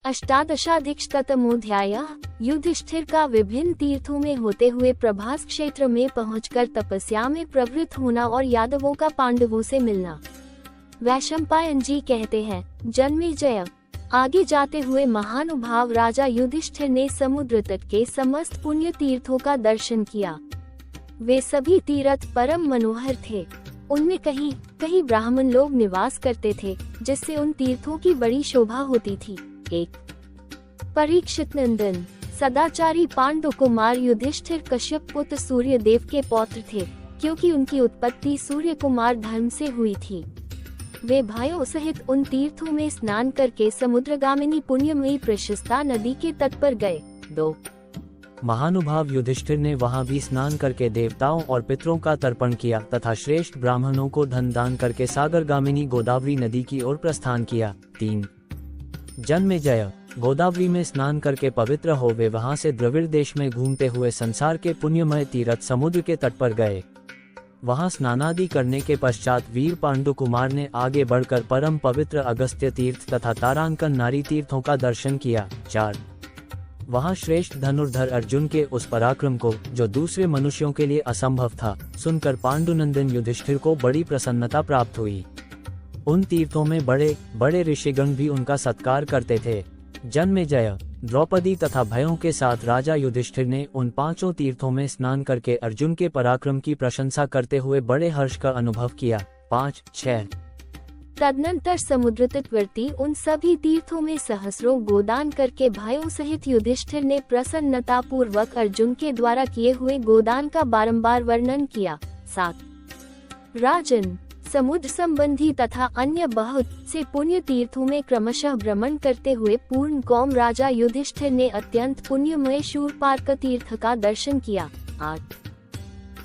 अष्टादशाधिकशतमोऽध्यायः। युधिष्ठिर का विभिन्न तीर्थों में होते हुए प्रभास क्षेत्र में पहुंचकर तपस्या में प्रवृत्त होना और यादवों का पांडवों से मिलना। वैशंपायन जी कहते हैं, जन्मेजय। आगे जाते हुए महानुभाव राजा युधिष्ठिर ने समुद्र तट के समस्त पुण्य तीर्थों का दर्शन किया। वे सभी तीर्थ परम मनोहर थे। उनमें कहीं कहीं ब्राह्मण लोग निवास करते थे, जिससे उन तीर्थों की बड़ी शोभा होती थी। एक परीक्षित नंदन सदाचारी पांडु कुमार युधिष्ठिर कश्यप पुत्र सूर्य देव के पौत्र थे, क्योंकि उनकी उत्पत्ति सूर्य कुमार धर्म से हुई थी। वे भाइयों सहित उन तीर्थों में स्नान करके समुद्रगामिनी पुण्यमयी प्रशस्ता नदी के तट पर गए। 2 महानुभाव युधिष्ठिर ने वहां भी स्नान करके देवताओं और पितरों का तर्पण किया तथा श्रेष्ठ ब्राह्मणों को धन दान करके सागरगामिनी गोदावरी नदी की ओर प्रस्थान किया। 3 जन्मेजय। गोदावरी में स्नान करके पवित्र हो वे वहां से द्रविड़ देश में घूमते हुए संसार के पुण्यमय तीर्थ समुद्र के तट पर गए। वहां स्नानादि करने के पश्चात वीर पांडु कुमार ने आगे बढ़कर परम पवित्र अगस्त्य तीर्थ तथा तारांकन नारी तीर्थों का दर्शन किया। 4 वहां श्रेष्ठ धनुर्धर अर्जुन के उस पराक्रम को, जो दूसरे मनुष्यों के लिए असंभव था, सुनकर पांडुनंदन युधिष्ठिर को बड़ी प्रसन्नता प्राप्त हुई। उन तीर्थों में बड़े बड़े ऋषिगण भी उनका सत्कार करते थे। जन्मेजय। द्रौपदी तथा भयों के साथ राजा युधिष्ठिर ने उन 5 तीर्थों में स्नान करके अर्जुन के पराक्रम की प्रशंसा करते हुए बड़े हर्ष का अनुभव किया। 5-6 तदनंतर समुद्र तटवर्ती उन सभी तीर्थों में सहस्रों गोदान करके भाइयों सहित युधिष्ठिर ने प्रसन्नता पूर्वक अर्जुन के द्वारा किए हुए गोदान का बारंबार वर्णन किया। 7 राजन। समुद्र संबंधी तथा अन्य बहुत से पुण्य तीर्थों में क्रमशः भ्रमण करते हुए पूर्ण कौम राजा युधिष्ठिर ने अत्यंत पुण्यमय शूरपार्क तीर्थ का दर्शन किया। 8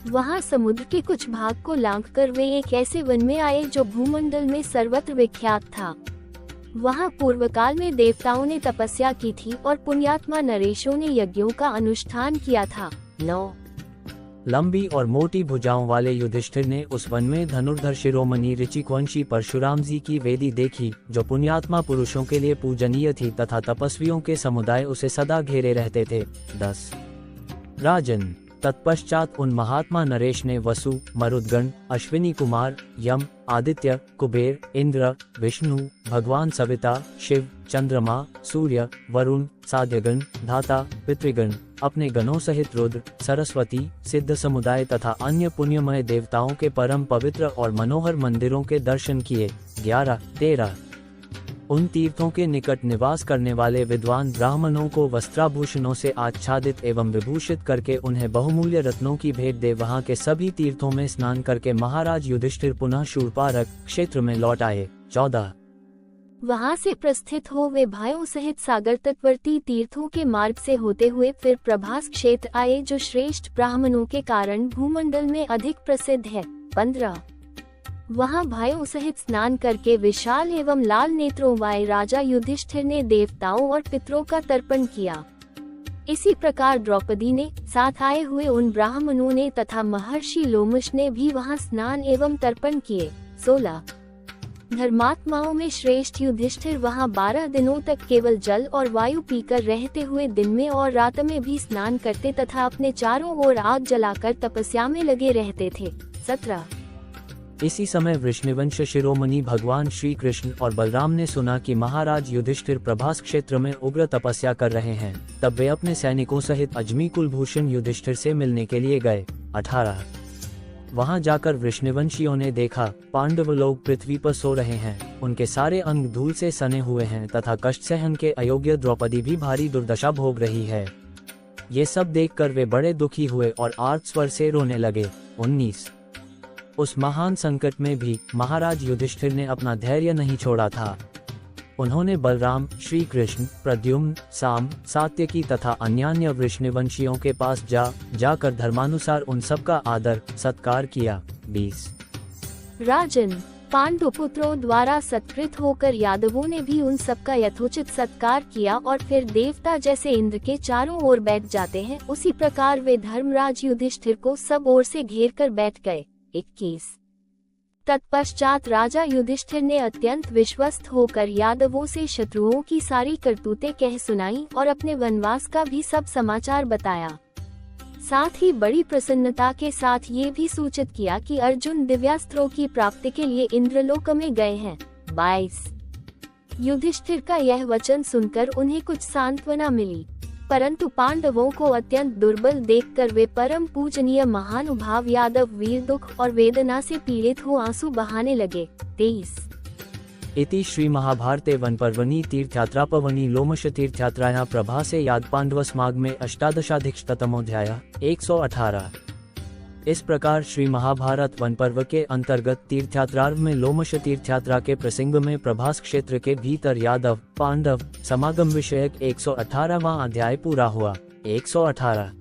वहां समुद्र के कुछ भाग को लांघकर वे एक ऐसे वन में आए जो भूमंडल में सर्वत्र विख्यात था। वहां पूर्व काल में देवताओं ने तपस्या की थी और पुण्यात्मा नरेशों ने यज्ञों का अनुष्ठान किया था। 9 लंबी और मोटी भुजाओं वाले युधिष्ठिर ने उस वन में धनुर्धर शिरोमणि ऋचिकवंशी परशुराम जी की वेदी देखी, जो पुण्यात्मा पुरुषों के लिए पूजनीय थी तथा तपस्वियों के समुदाय उसे सदा घेरे रहते थे। 10 राजन। तत्पश्चात उन महात्मा नरेश ने वसु, मरुद्गण, अश्विनी कुमार, यम, आदित्य, कुबेर, इंद्र, विष्णु, भगवान सविता, शिव, चंद्रमा, सूर्य, वरुण, साध्यगण, धाता, पितृगण, अपने गणों सहित रुद्र, सरस्वती, सिद्ध समुदाय तथा अन्य पुण्यमय देवताओं के परम पवित्र और मनोहर मंदिरों के दर्शन किए। 11-13 उन तीर्थों के निकट निवास करने वाले विद्वान ब्राह्मणों को वस्त्राभूषणों से आच्छादित एवं विभूषित करके उन्हें बहुमूल्य रत्नों की भेंट दे वहां के सभी तीर्थों में स्नान करके महाराज युधिष्ठिर पुनः शूरपारक क्षेत्र में लौट आए। 14 वहां से प्रस्थित हो वे भाइयों सहित सागर तटवर्ती तीर्थों के मार्ग से होते हुए फिर प्रभास क्षेत्र आए, जो श्रेष्ठ ब्राह्मणों के कारण भूमंडल में अधिक प्रसिद्ध है। 15 वहां भाइयों सहित स्नान करके विशाल एवं लाल नेत्रों वाले राजा युधिष्ठिर ने देवताओं और पितरों का तर्पण किया। इसी प्रकार द्रौपदी ने, साथ आए हुए उन ब्राह्मणों ने तथा महर्षि लोमश ने भी वहां स्नान एवं तर्पण किए। 16 धर्मात्माओं में श्रेष्ठ युधिष्ठिर वहां 12 दिनों तक केवल जल और वायु पीकर रहते हुए दिन में और रात में भी स्नान करते तथा अपने चारों ओर आग जलाकर तपस्या में लगे रहते थे। 17 इसी समय वृष्णिवंश शिरोमणि भगवान श्री कृष्ण और बलराम ने सुना कि महाराज युधिष्ठिर प्रभास क्षेत्र में उग्र तपस्या कर रहे हैं। तब वे अपने सैनिकों सहित अजमी कुलभूषण युधिष्ठिर से मिलने के लिए गए। 18 वहां जाकर वृष्णिवंशियों ने देखा, पांडव लोग पृथ्वी पर सो रहे हैं। उनके सारे अंग धूल से सने हुए हैं तथा कष्ट सहन के अयोग्य द्रौपदी भी भारी दुर्दशा भोग रही है। ये सब देखकर वे बड़े दुखी हुए और आर्त स्वर से रोने लगे। 19 उस महान संकट में भी महाराज युधिष्ठिर ने अपना धैर्य नहीं छोड़ा था। उन्होंने बलराम, श्री कृष्ण, प्रद्युम्न, साम, सात्यकी तथा अन्यान्य वृष्णिवंशियों के पास जाकर धर्मानुसार उन सब का आदर सत्कार किया। 20 राजन। पांडुपुत्रों द्वारा सत्कृत होकर यादवों ने भी उन सब का यथोचित सत्कार किया और फिर देवता जैसे इंद्र के चारों ओर बैठ जाते हैं, उसी प्रकार वे धर्मराज युधिष्ठिर को सब ओर से घेर कर बैठ गए। 21 तत्पश्चात राजा युधिष्ठिर ने अत्यंत विश्वस्त होकर यादवों से शत्रुओं की सारी करतूतें कह सुनाई और अपने वनवास का भी सब समाचार बताया। साथ ही बड़ी प्रसन्नता के साथ ये भी सूचित किया कि अर्जुन दिव्यास्त्रों की प्राप्ति के लिए इंद्रलोक में गए हैं। 22। युधिष्ठिर का यह वचन सुनकर उन्हें कुछ सांत्वना मिली, परंतु पांडवों को अत्यंत दुर्बल देखकर वे परम पूजनीय महानुभाव यादव वीर दुख और वेदना से पीड़ित हो आंसू बहाने लगे। 23। इति श्री महाभारते वनपर्वणि तीर्थयात्रापवनि लोमश तीर्थयात्रायां प्रभासे यादपांडवस्माग में अष्टादशाधिकशतमोऽध्यायः 118। इस प्रकार श्री महाभारत वन पर्व के अंतर्गत तीर्थयात्रार्व में लोमश तीर्थयात्रा के प्रसंग में प्रभास क्षेत्र के भीतर यादव पांडव समागम विषयक 118वां अध्याय पूरा हुआ। 118।